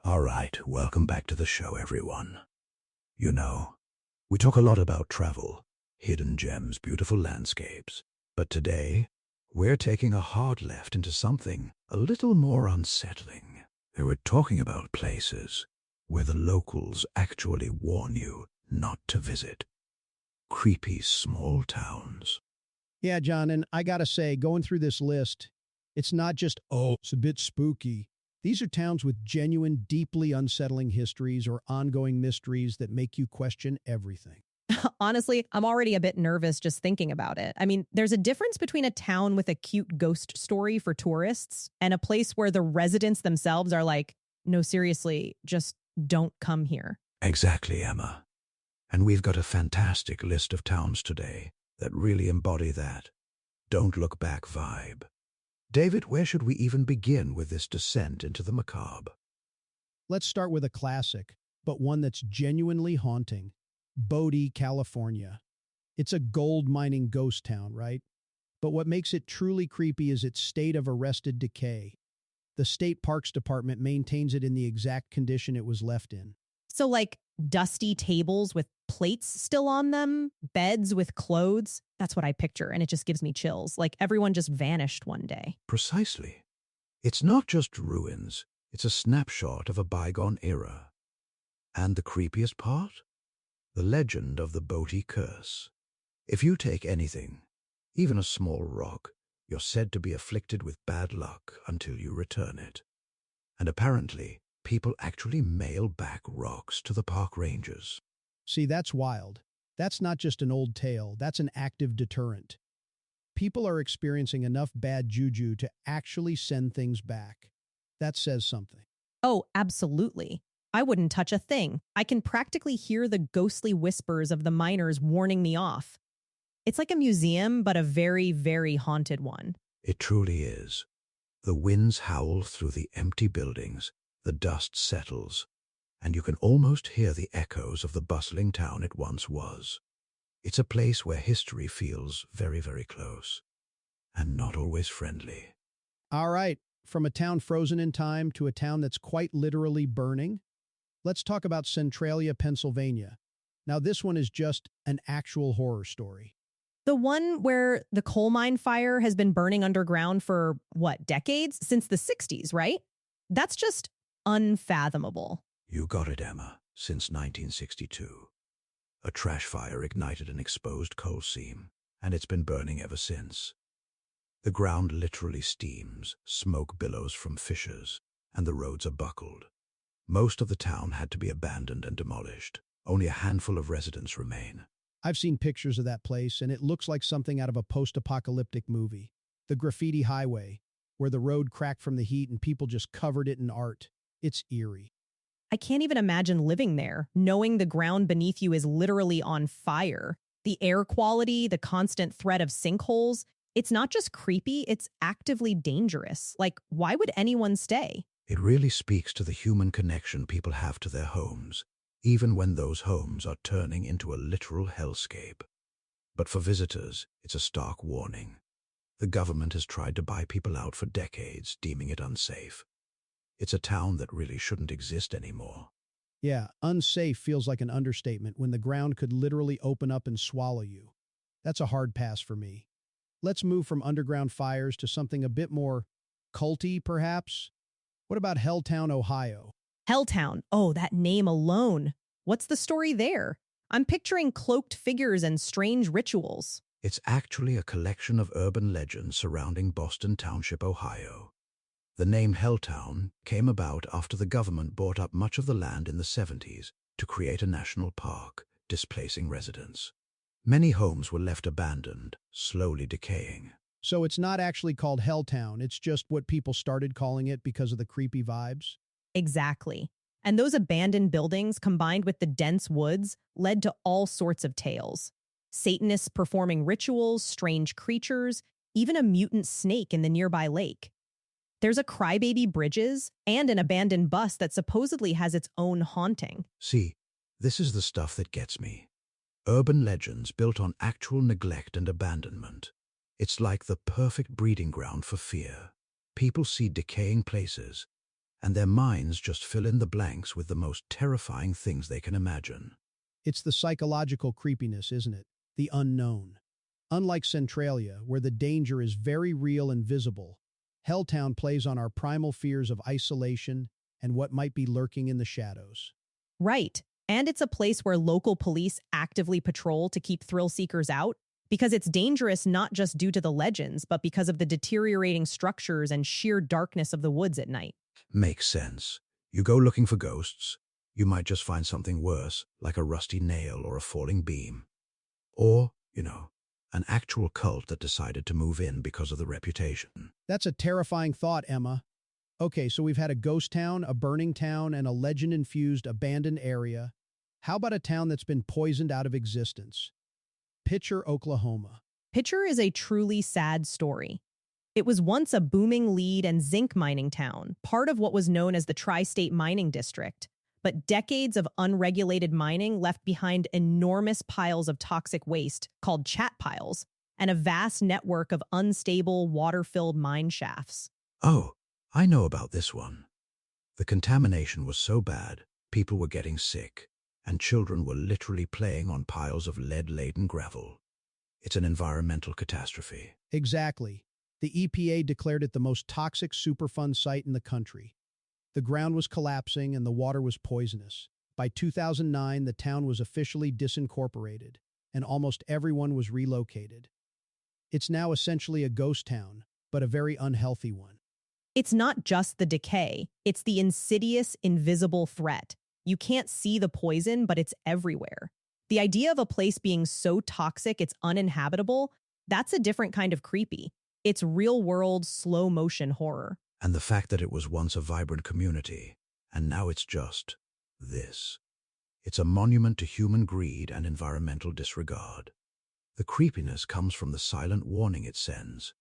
All right, welcome back to the show, everyone. You know, we talk a lot about travel, hidden gems, beautiful landscapes. But today, we're taking a hard left into something a little more unsettling. We're talking about places where the locals actually warn you not to visit. Creepy small towns. Yeah, John, and I gotta say, going through this list, it's not just, oh, it's a bit spooky. These are towns with genuine, deeply unsettling histories or ongoing mysteries that make you question everything. Honestly, I'm already a bit nervous just thinking about it. I mean, there's a difference between a town with a cute ghost story for tourists and a place where the residents themselves are like, no, seriously, just don't come here. Exactly, Emma. And we've got a fantastic list of towns today that really embody that don't look back vibe. David, where should we even begin with this descent into the macabre? Let's start with a classic, but one that's genuinely haunting. Bodie, California. It's a gold mining ghost town, right? But what makes it truly creepy is its state of arrested decay. The state parks department maintains it in the exact condition it was left in. So, like dusty tables with plates still on them, beds with clothes. That's what I picture, and it just gives me chills. Like everyone just vanished one day. Precisely. It's not just ruins, it's a snapshot of a bygone era. And the creepiest part? The legend of the Bodhi curse. If you take anything, even a small rock, you're said to be afflicted with bad luck until you return it. And apparently, people actually mail back rocks to the park rangers. See, that's wild. That's not just an old tale, that's an active deterrent. People are experiencing enough bad juju to actually send things back. That says something. Oh, absolutely. I wouldn't touch a thing. I can practically hear the ghostly whispers of the miners warning me off. It's like a museum, but a very, very haunted one. It truly is. The winds howl through the empty buildings, the dust settles, and you can almost hear the echoes of the bustling town it once was. It's a place where history feels very, very close, and not always friendly. All right, from a town frozen in time to a town that's quite literally burning, let's talk about Centralia, Pennsylvania. Now, this one is just an actual horror story. The one where the coal mine fire has been burning underground for, what, decades? Since the 60s, right? That's just unfathomable. You got it, Emma. Since 1962. A trash fire ignited an exposed coal seam, and it's been burning ever since. The ground literally steams, smoke billows from fissures, and the roads are buckled. Most of the town had to be abandoned and demolished. Only a handful of residents remain. I've seen pictures of that place, and it looks like something out of a post-apocalyptic movie. The graffiti highway, where the road cracked from the heat and people just covered it in art. It's eerie. I can't even imagine living there, knowing the ground beneath you is literally on fire. The air quality, the constant threat of sinkholes. It's not just creepy, it's actively dangerous. Like, why would anyone stay? It really speaks to the human connection people have to their homes, even when those homes are turning into a literal hellscape. But for visitors, it's a stark warning. The government has tried to buy people out for decades, deeming it unsafe. It's a town that really shouldn't exist anymore. Yeah, unsafe feels like an understatement when the ground could literally open up and swallow you. That's a hard pass for me. Let's move from underground fires to something a bit more culty, perhaps. What about Helltown, Ohio? Helltown. Oh, that name alone. What's the story there? I'm picturing cloaked figures and strange rituals. It's actually a collection of urban legends surrounding Boston Township, Ohio. The name Helltown came about after the government bought up much of the land in the 70s to create a national park, displacing residents. Many homes were left abandoned, slowly decaying. So it's not actually called Helltown, it's just what people started calling it because of the creepy vibes? Exactly. And those abandoned buildings, combined with the dense woods, led to all sorts of tales. Satanists performing rituals, strange creatures, even a mutant snake in the nearby lake. There's a Crybaby Bridges and an abandoned bus that supposedly has its own haunting. See, this is the stuff that gets me. Urban legends built on actual neglect and abandonment. It's like the perfect breeding ground for fear. People see decaying places, and their minds just fill in the blanks with the most terrifying things they can imagine. It's the psychological creepiness, isn't it? The unknown. Unlike Centralia, where the danger is very real and visible, Helltown plays on our primal fears of isolation and what might be lurking in the shadows. Right. And it's a place where local police actively patrol to keep thrill seekers out, because it's dangerous not just due to the legends, but because of the deteriorating structures and sheer darkness of the woods at night. Makes sense. You go looking for ghosts, you might just find something worse, like a rusty nail or a falling beam. Or, an actual cult that decided to move in because of the reputation. That's a terrifying thought, Emma. Okay, so we've had a ghost town, a burning town, and a legend-infused abandoned area. How about a town that's been poisoned out of existence? Pitcher, Oklahoma. Pitcher is a truly sad story. It was once a booming lead and zinc mining town, part of what was known as the Tri-State Mining District. But decades of unregulated mining left behind enormous piles of toxic waste called chat piles and a vast network of unstable, water-filled mine shafts. Oh, I know about this one. The contamination was so bad, people were getting sick, and children were literally playing on piles of lead-laden gravel. It's an environmental catastrophe. Exactly. The EPA declared it the most toxic Superfund site in the country. The ground was collapsing and the water was poisonous. By 2009, the town was officially disincorporated, and almost everyone was relocated. It's now essentially a ghost town, but a very unhealthy one. It's not just the decay, it's the insidious, invisible threat. You can't see the poison, but it's everywhere. The idea of a place being so toxic it's uninhabitable, that's a different kind of creepy. It's real-world, slow-motion horror. And the fact that it was once a vibrant community, and now it's just this. It's a monument to human greed and environmental disregard. The creepiness comes from the silent warning it sends,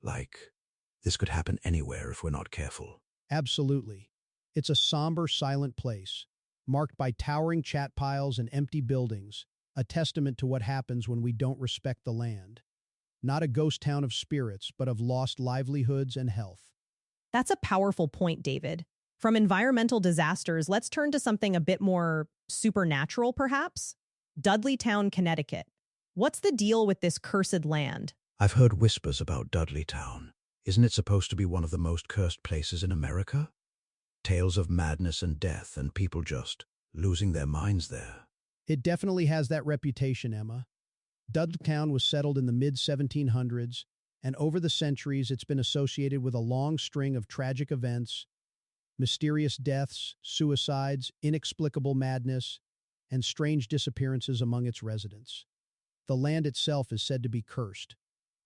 Like, this could happen anywhere if we're not careful. Absolutely. It's a somber, silent place, marked by towering chat piles and empty buildings, a testament to what happens when we don't respect the land. Not a ghost town of spirits, but of lost livelihoods and health. That's a powerful point, David. From environmental disasters, let's turn to something a bit more supernatural, perhaps? Dudleytown, Connecticut. What's the deal with this cursed land? I've heard whispers about Dudleytown. Isn't it supposed to be one of the most cursed places in America? Tales of madness and death and people just losing their minds there. It definitely has that reputation, Emma. Dudleytown was settled in the mid-1700s, and over the centuries it's been associated with a long string of tragic events, mysterious deaths, suicides, inexplicable madness, and strange disappearances among its residents. The land itself is said to be cursed,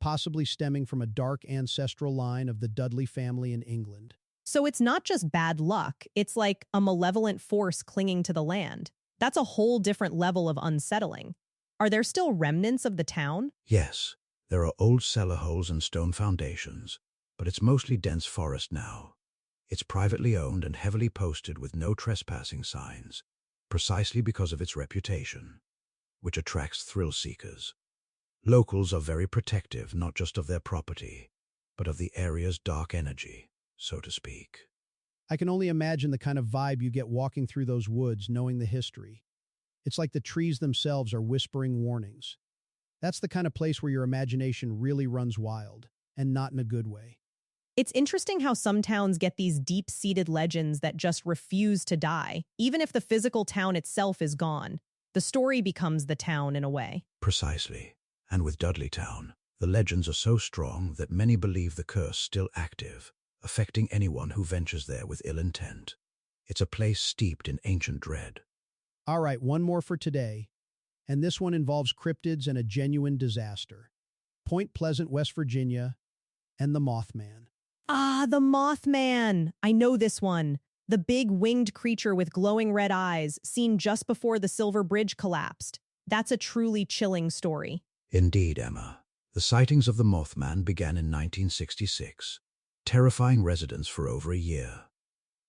possibly stemming from a dark ancestral line of the Dudley family in England. So it's not just bad luck, it's like a malevolent force clinging to the land. That's a whole different level of unsettling. Are there still remnants of the town? Yes, there are old cellar holes and stone foundations, but it's mostly dense forest now. It's privately owned and heavily posted with no trespassing signs, precisely because of its reputation, which attracts thrill seekers. Locals are very protective not just of their property, but of the area's dark energy, so to speak. I can only imagine the kind of vibe you get walking through those woods knowing the history. It's like the trees themselves are whispering warnings. That's the kind of place where your imagination really runs wild, and not in a good way. It's interesting how some towns get these deep-seated legends that just refuse to die. Even if the physical town itself is gone, the story becomes the town in a way. Precisely. And with Dudleytown, the legends are so strong that many believe the curse still active, affecting anyone who ventures there with ill intent. It's a place steeped in ancient dread. All right, one more for today, and this one involves cryptids and a genuine disaster. Point Pleasant, West Virginia, and the Mothman. Ah, the Mothman! I know this one. The big winged creature with glowing red eyes, seen just before the Silver Bridge collapsed. That's a truly chilling story. Indeed, Emma. The sightings of the Mothman began in 1966, terrifying residents for over a year.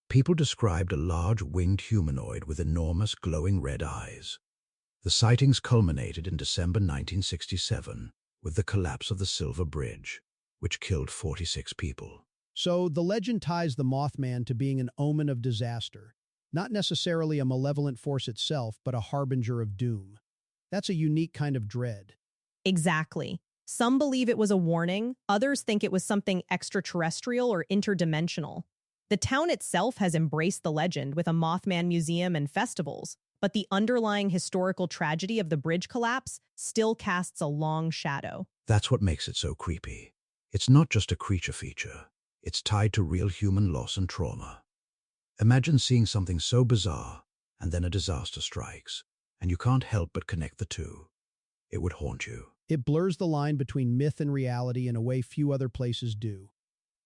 People described a large winged humanoid with enormous glowing red eyes. The sightings culminated in December 1967 with the collapse of the Silver Bridge, which killed 46 people. So the legend ties the Mothman to being an omen of disaster, not necessarily a malevolent force itself, but a harbinger of doom. That's a unique kind of dread. Exactly. Some believe it was a warning, others think it was something extraterrestrial or interdimensional. The town itself has embraced the legend with a Mothman museum and festivals, but the underlying historical tragedy of the bridge collapse still casts a long shadow. That's what makes it so creepy. It's not just a creature feature. It's tied to real human loss and trauma. Imagine seeing something so bizarre, and then a disaster strikes, and you can't help but connect the two. It would haunt you. It blurs the line between myth and reality in a way few other places do.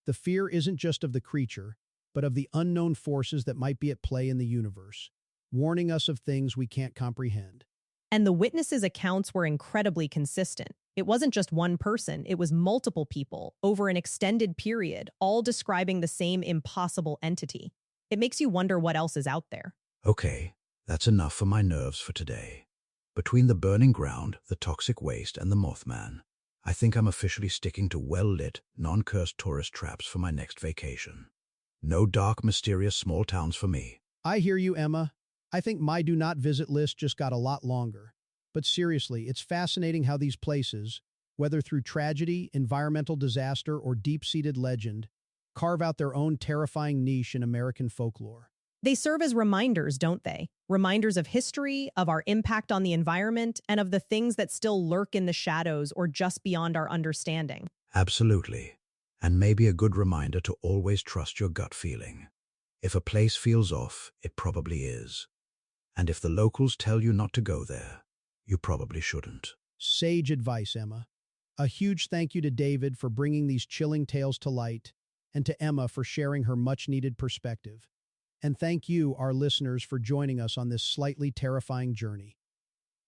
The fear isn't just of the creature, but of the unknown forces that might be at play in the universe, warning us of things we can't comprehend. And the witnesses' accounts were incredibly consistent. It wasn't just one person, it was multiple people over an extended period, all describing the same impossible entity. It makes you wonder what else is out there. Okay, that's enough for my nerves for today. Between the burning ground, the toxic waste, and the Mothman, I think I'm officially sticking to well-lit, non-cursed tourist traps for my next vacation. No dark, mysterious small towns for me. I hear you, Emma. I think my do not visit list just got a lot longer. But seriously, it's fascinating how these places, whether through tragedy, environmental disaster, or deep-seated legend, carve out their own terrifying niche in American folklore. They serve as reminders, don't they? Reminders of history, of our impact on the environment, and of the things that still lurk in the shadows or just beyond our understanding. Absolutely. And maybe a good reminder to always trust your gut feeling. If a place feels off, it probably is. And if the locals tell you not to go there, you probably shouldn't. Sage advice, Emma. A huge thank you to David for bringing these chilling tales to light, and to Emma for sharing her much-needed perspective. And thank you, our listeners, for joining us on this slightly terrifying journey.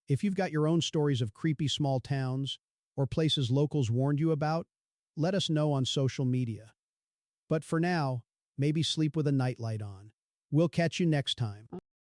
If you've got your own stories of creepy small towns or places locals warned you about, let us know on social media. But for now, maybe sleep with a nightlight on. We'll catch you next time.